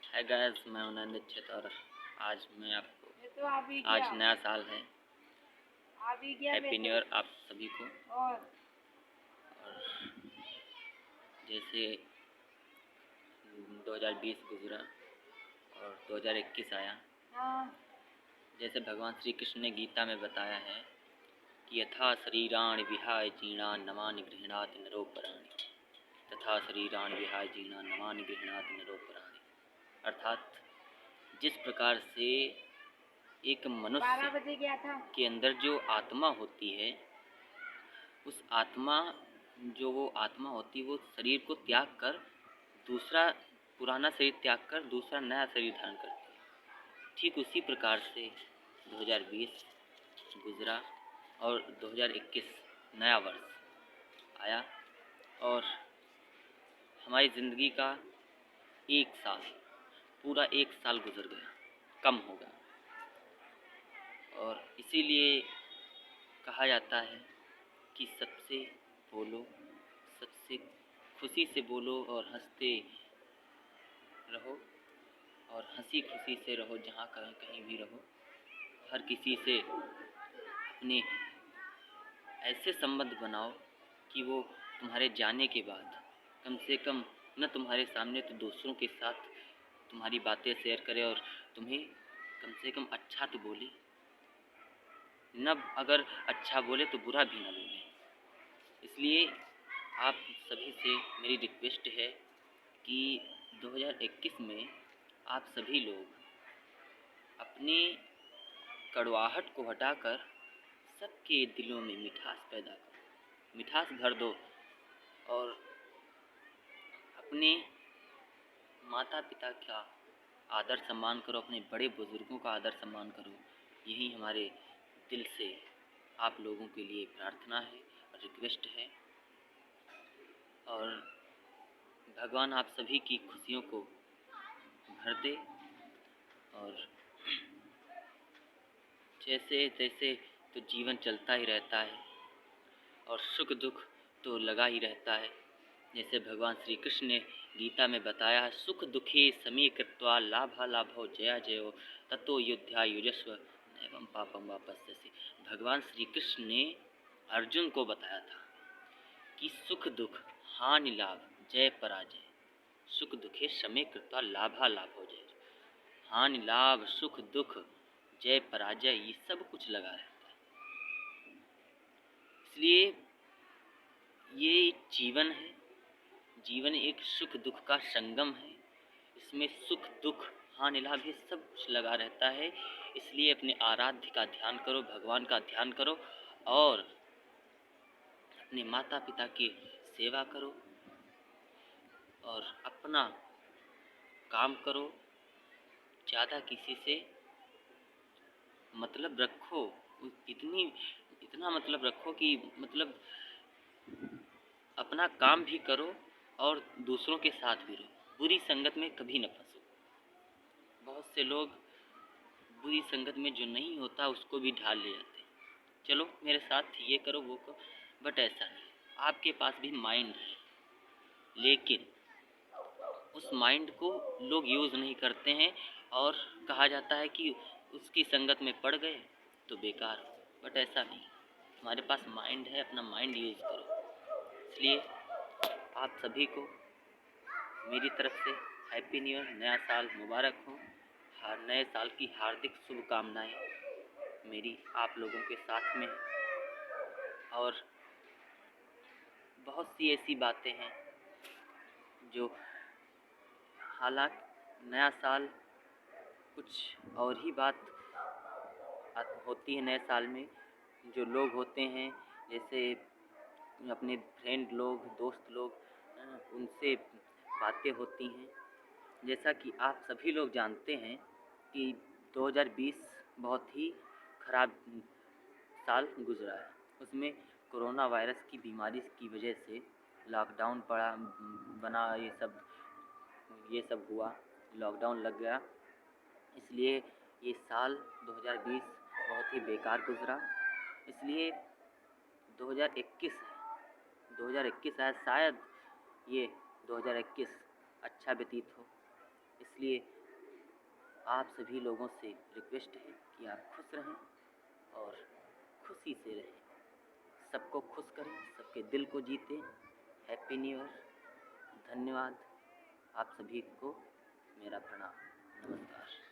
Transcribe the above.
Hi guys, मैं हूं नंदित और आज मैं आपको ये तो आ भी गया। आज नया साल है। आ भी गया हैप्पी न्यू ईयर आप सभी को। और और जैसे 2020 गुजरा और 2021 आया, हाँ जैसे भगवान श्री कृष्ण ने गीता में बताया है कि यथा शरीराणि विहाय जीर्णानि नवानि गृह्णाति नरोपराणि, तथा शरीराणि विहाय जीर्णानि नवानि गृह्णाति नरोपराणि। अर्थात जिस प्रकार से एक 12 मनुष्य बजे गया था। के अंदर जो आत्मा होती है, उस आत्मा वो आत्मा होती है वो शरीर को त्याग कर दूसरा पुराना शरीर त्याग कर दूसरा नया शरीर धारण करती है। ठीक उसी प्रकार से 2020 गुजरा और 2021 नया वर्ष आया और हमारी ज़िंदगी का एक साल, पूरा एक साल गुजर गया, कम हो गया। और इसीलिए कहा जाता है कि सबसे बोलो, सबसे खुशी से बोलो और हंसते रहो और हंसी खुशी से रहो। जहाँ कहीं भी रहो, हर किसी से अपने ऐसे संबंध बनाओ कि वो तुम्हारे जाने के बाद कम से कम न तुम्हारे सामने तो दूसरों के साथ तुम्हारी बातें शेयर करे और तुम्हें कम से कम अच्छा तो बोले, न अगर अच्छा बोले तो बुरा भी ना बोले। इसलिए आप सभी से मेरी रिक्वेस्ट है कि 2021 में आप सभी लोग अपनी कड़वाहट को हटाकर सबके दिलों में मिठास पैदा करो, मिठास भर दो और अपने माता पिता का आदर सम्मान करो, अपने बड़े बुजुर्गों का आदर सम्मान करो। यही हमारे दिल से आप लोगों के लिए प्रार्थना है और रिक्वेस्ट है। और भगवान आप सभी की खुशियों को भर दे और जैसे तैसे तो जीवन चलता ही रहता है और सुख दुख तो लगा ही रहता है। जैसे भगवान श्री कृष्ण ने गीता में बताया है, सुख दुखे समे कृत्वा लाभा लाभो जया जयो ततो युद्धा युजस्व एवं पापम वापस्यसि। भगवान श्री कृष्ण ने अर्जुन को बताया था कि सुख दुख हानि लाभ जय पराजय, सुख दुखे समे कृत्वा लाभा लाभो जय, हानि लाभ सुख दुख जय पराजय, ये सब कुछ लगा रहता है। इसलिए ये जीवन है, जीवन एक सुख दुख का संगम है। इसमें सुख दुख हानि लाभ ये सब कुछ लगा रहता है। इसलिए अपने आराध्य का ध्यान करो, भगवान का ध्यान करो और अपने माता पिता की सेवा करो और अपना काम करो। ज़्यादा किसी से मतलब रखो, इतना मतलब रखो कि मतलब अपना काम भी करो और दूसरों के साथ भी रहो। बुरी संगत में कभी न फंसो। बहुत से लोग बुरी संगत में जो नहीं होता उसको भी ढाल ले जाते, चलो मेरे साथ ये करो वो करो, बट ऐसा नहीं। आपके पास भी माइंड है, लेकिन उस माइंड को लोग यूज़ नहीं करते हैं और कहा जाता है कि उसकी संगत में पड़ गए तो बेकार हो, बट ऐसा नहीं। हमारे पास माइंड है, अपना माइंड यूज़ करो। इसलिए आप सभी को मेरी तरफ से हैप्पी न्यू ईयर, नया साल मुबारक हो। हर नए साल की हार्दिक शुभकामनाएं मेरी आप लोगों के साथ में है। और बहुत सी ऐसी बातें हैं जो हालांकि नया साल कुछ और ही बात होती है। नए साल में जो लोग होते हैं, जैसे अपने फ्रेंड लोग, दोस्त लोग, उनसे बातें होती हैं। जैसा कि आप सभी लोग जानते हैं कि 2020 बहुत ही खराब साल गुजरा है। उसमें कोरोना वायरस की बीमारी की वजह से लॉकडाउन पड़ा बना, ये सब हुआ, लॉकडाउन लग गया। इसलिए ये साल 2020 बहुत ही बेकार गुजरा। इसलिए 2021 है, शायद ये 2021 अच्छा व्यतीत हो। इसलिए आप सभी लोगों से रिक्वेस्ट है कि आप खुश रहें और खुशी से रहें, सबको खुश करें, सबके दिल को जीतें। Happy new year. धन्यवाद। आप सभी को मेरा प्रणाम। नमस्कार।